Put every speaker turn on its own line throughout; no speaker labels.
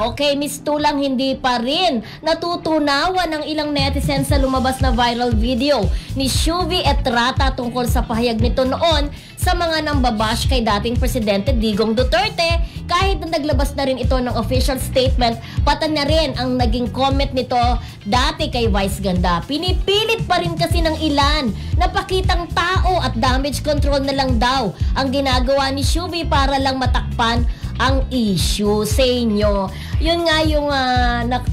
Okay, Miss Tulang, hindi pa rin natutunawan ng ilang netizens sa lumabas na viral video ni Shuvi Etrata tungkol sa pahayag nito noon sa mga nambabash kay dating Presidente Digong Duterte. Kahit na naglabas na rin ito ng official statement, pata na rin ang naging comment nito dati kay Vice Ganda. Pinipilit pa rin kasi ng ilan na pakitang tao at damage control na lang daw ang ginagawa ni Shuvi para lang matakpan ang issue sa inyo. Yun nga yung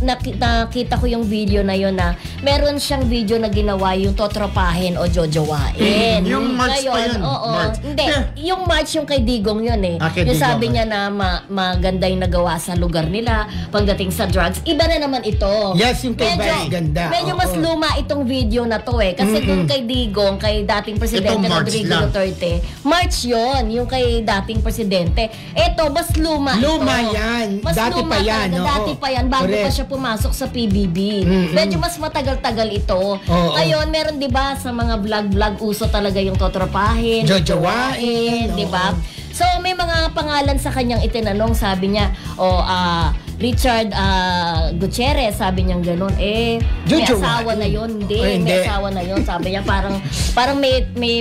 nakita ko yung video na yun na meron siyang video na ginawa yung totropahin o jojowain.
Yung March
ngayon,
pa yun.
Oo.
March.
Hindi, yung March yung kay Digong yun eh.
Kay
yung
Digong,
sabi niya na maganda yung nagawa sa lugar nila pagdating sa drugs. Iba na naman ito.
Yes, yung kay Vice Ganda.
Medyo mas luma itong video na to eh. Kasi kung kay Digong, kay dating Presidente Rodrigo Duterte, March yun, yung kay dating Presidente. Eto, mas luma ito.
Luma yan.
Mas
dati
luma
pa yan.
talaga. Dati pa yan, bago pa siya pumasok sa PBB. Medyo mas matagal-tagal ito. Ngayon, meron 'di ba sa mga vlog-vlog uso talaga yung totropahin,
jojowain,
'di ba? So may mga pangalan sa kanyang itinanong, sabi niya, Richard Gutierrez, sabi niya gano'n, may asawa na yun. Hindi, may asawa na yun. Sabi niya parang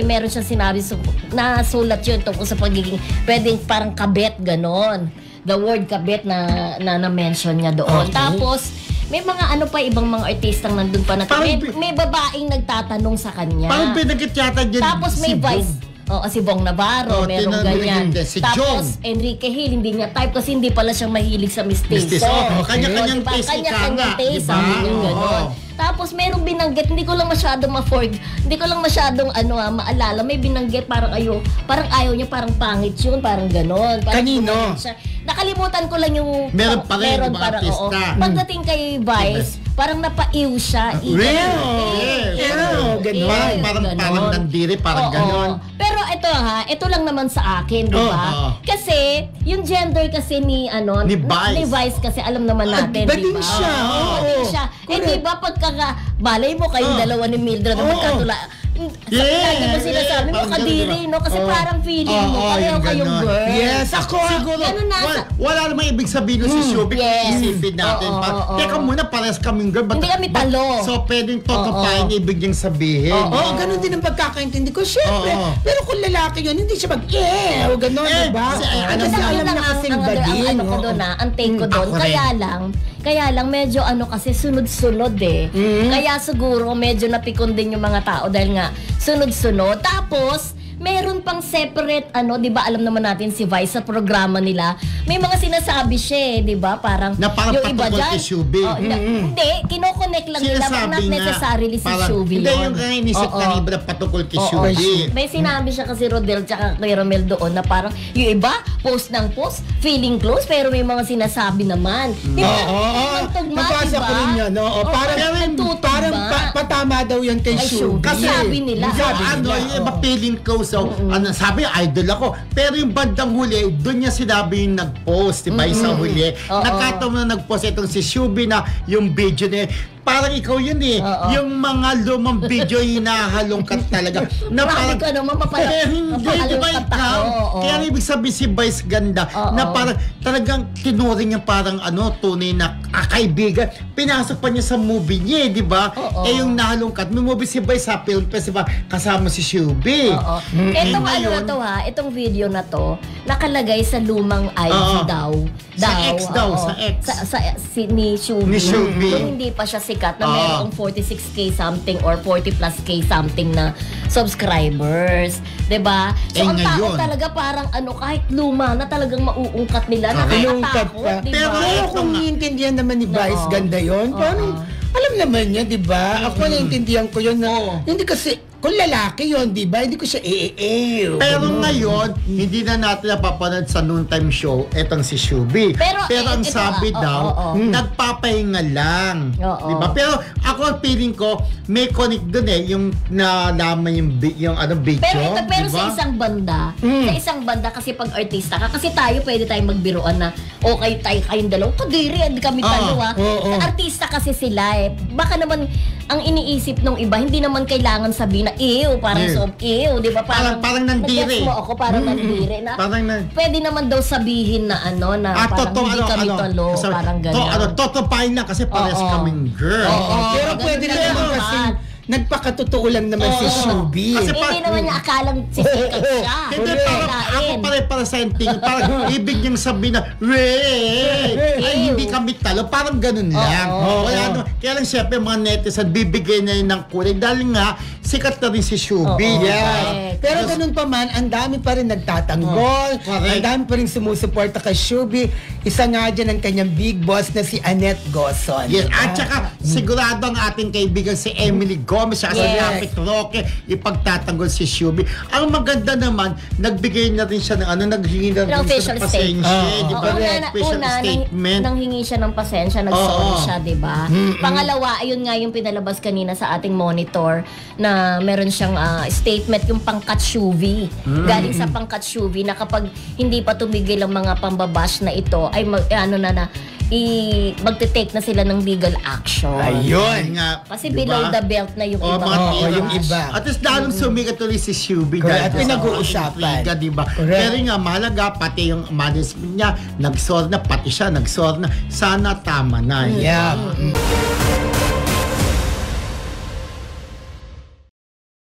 meron siyang sinabi, nasulat yun tungkol sa pagiging pwedeng parang kabet, gano'n. The word kabet na mention niya doon. Okay. Tapos may mga ibang mga artistang nandun pa na may babaeng nagtatanong sa kanya.
Parang pinagkit yata dyan.
Tapos may Vice. Si Bong Navarro, merong ganyan. Tapos Enrique Hill, hindi niya type kasi hindi pala siya mahilig sa mistis.
Kanya-kanyang taste.
Kanya-kanyang taste. Sabi niya gano'n. Tapos merong binanggit, hindi ko lang masyadong maalala. May binanggit parang ayaw niya, parang pangit yun, parang gano'n.
Kanino?
Nakalimutan ko lang yung
meron parang artista.
Pagdating kay Vice, parang napaiw siya.
Parang nandiri, parang gano'n.
Pero ito lang naman sa akin, di ba? Kasi yung gender kasi ni Vice kasi alam naman natin, di ba? Bading siya. Di ba balay mo kayong dalawa ni Mildred na magkatula. Lagi mo sinasabi mo kadiri, no? Kasi parang feeling mo pareho kayong girl.
Yes, ako.
Siguro, wala namang ibig sabihin si Shubi kung isipin natin. Teka muna, parehas kaming girl.
Hindi kami talo.
So, pwedeng totopahin ibig niyang sabihin.
Ganun din ang pagkakaintindi ko. Siyempre, pero kung lalaki yun, hindi siya gano'n, diba?
Kasi alam na kasing badin. Ang take ko doon. Kaya lang medyo kasi sunod-sunod eh. Kaya siguro medyo napikon din yung mga tao dahil nga sunod-sunod. Tapos meron pang separate, di ba alam naman natin si Vice sa programa nila, may mga sinasabi siya, di ba? Parang
yung iba dyan.
Hindi, kino-connect lang nila, not necessarily si Shubi.
Hindi, yung inisip na iba na patungkol kay Shubi.
May sinabi siya kasi Rodel tsaka kay Romel doon na parang yung iba, post ng post, feeling close, pero may mga sinasabi naman. Di ba?
Mabasa ko rin yan. Parang patama daw yan kay Shubi.
Kasi sabi nila.
Yung iba feeling close. So, sabi, idol ako. Pero yung bandang huli, doon niya sinabi yung nag-post, diba? Sa huli. Nakataon na nag-post itong si Shubi na yung video niya. Parang ikaw yun eh. Yung mga lumang video hinahalong ka talaga. Na parang, hindi, diba ikaw? Kaya ibig sabihin si Vice Ganda na parang talagang tinuring niya parang tunay na kaibigan. Pinasok pa niya sa movie niya, di ba? Yung nahalongkat. May movie si Vice sa film festival kasama si Shubi.
Itong video na to, nakalagay sa lumang IG daw.
Sa X daw, sa X.
Ni Shubi.
Kung
hindi pa siya sikat na mayroong 46k something or 40 plus k something na subscribers. Diba? So ang tao talaga parang kahit luma na talagang mauungkat nila. Nakakatakot. Diba?
Pero kung iintindihan naman ni Vice Ganda yun, parang alam naman niya, diba? Ako naiintindihan ko yun na hindi kasi kung lalaki yun, di ba? Hindi ko siya
Pero ngayon, hindi na natin napapanood sa noontime show etong si Shubi. Pero ang sabi daw, nagpapahinga lang. Di ba? Pero ako ang feeling ko, may connect dun yung nalaman yung video.
Pero sa isang banda, kasi pag artista ka, kasi tayo pwede tayong magbiruan na okay tayo kayong dalawa, kadiri, hindi kami dalawa. Artista kasi sila eh. Baka naman ang iniisip ng iba, hindi naman kailangan sabihin na, parang
Ew.
di ba?
Parang nandiri.
Nag-gets mo ako, parang nandiri. Na,
Parang
pwede naman daw sabihin na na parang hindi kami talo, parang gano'n.
Totopahin lang kasi pares
Oo.
kaming girl.
Pero
ganun
pwede
na
naman
naman.
kasi nagpakatotoo lang naman si Shubi.
Kasi
Hindi naman niya akalang sisikat siya.
Hindi, parang ako pare-para sa tingin. Parang ibig niyang sabihin na, ay, hindi kami talo. Parang ganun lang. Kaya lang siyempre mga netizen, bibigay na yun ng kulay. Dahil nga, sikat na rin si Shubi.
correct.
Pero ganun pa man, ang dami pa rin nagtatanggol.
Correct.
Ang dami pa rin sumusuporta kay Shubi. Isa nga dyan ang kanyang big boss na si Annette Gozon.
Yes, at saka sigurado ang ating kaibigan si Emily Gomez at si
Yes.
Rapid Roque ipagtatanggol si Shubi. Ang maganda naman, nagbigay na rin siya ng naghingi na rin siya
Official
ng pasensya. Di ba? Official statement.
nang hingi siya ng pasensya, nag-sorry
Oo.
siya, di ba? Pangalawa, ayun nga yung pinalabas kanina sa ating monitor na meron siyang statement, yung pangkat Shuvi. Galing sa pangkat Shuvi na kapag hindi pa tumigil ang mga pambabash na ito, ay magte-take na sila ng legal action.
Ayun.
Nga,
Kasi
di
below
ba?
the belt na yung
Oo,
iba.
mga tira.
yung iba.
At least lalong sumikat ulit si Shubi.
Correct. At
dahil sa
pinag-uusapan.
intriga, di ba?
Correct.
Pero nga, mahalaga, pati yung management niya, nag-sorry na, pati siya nag-sorry na. Sana tama na.
Yeah.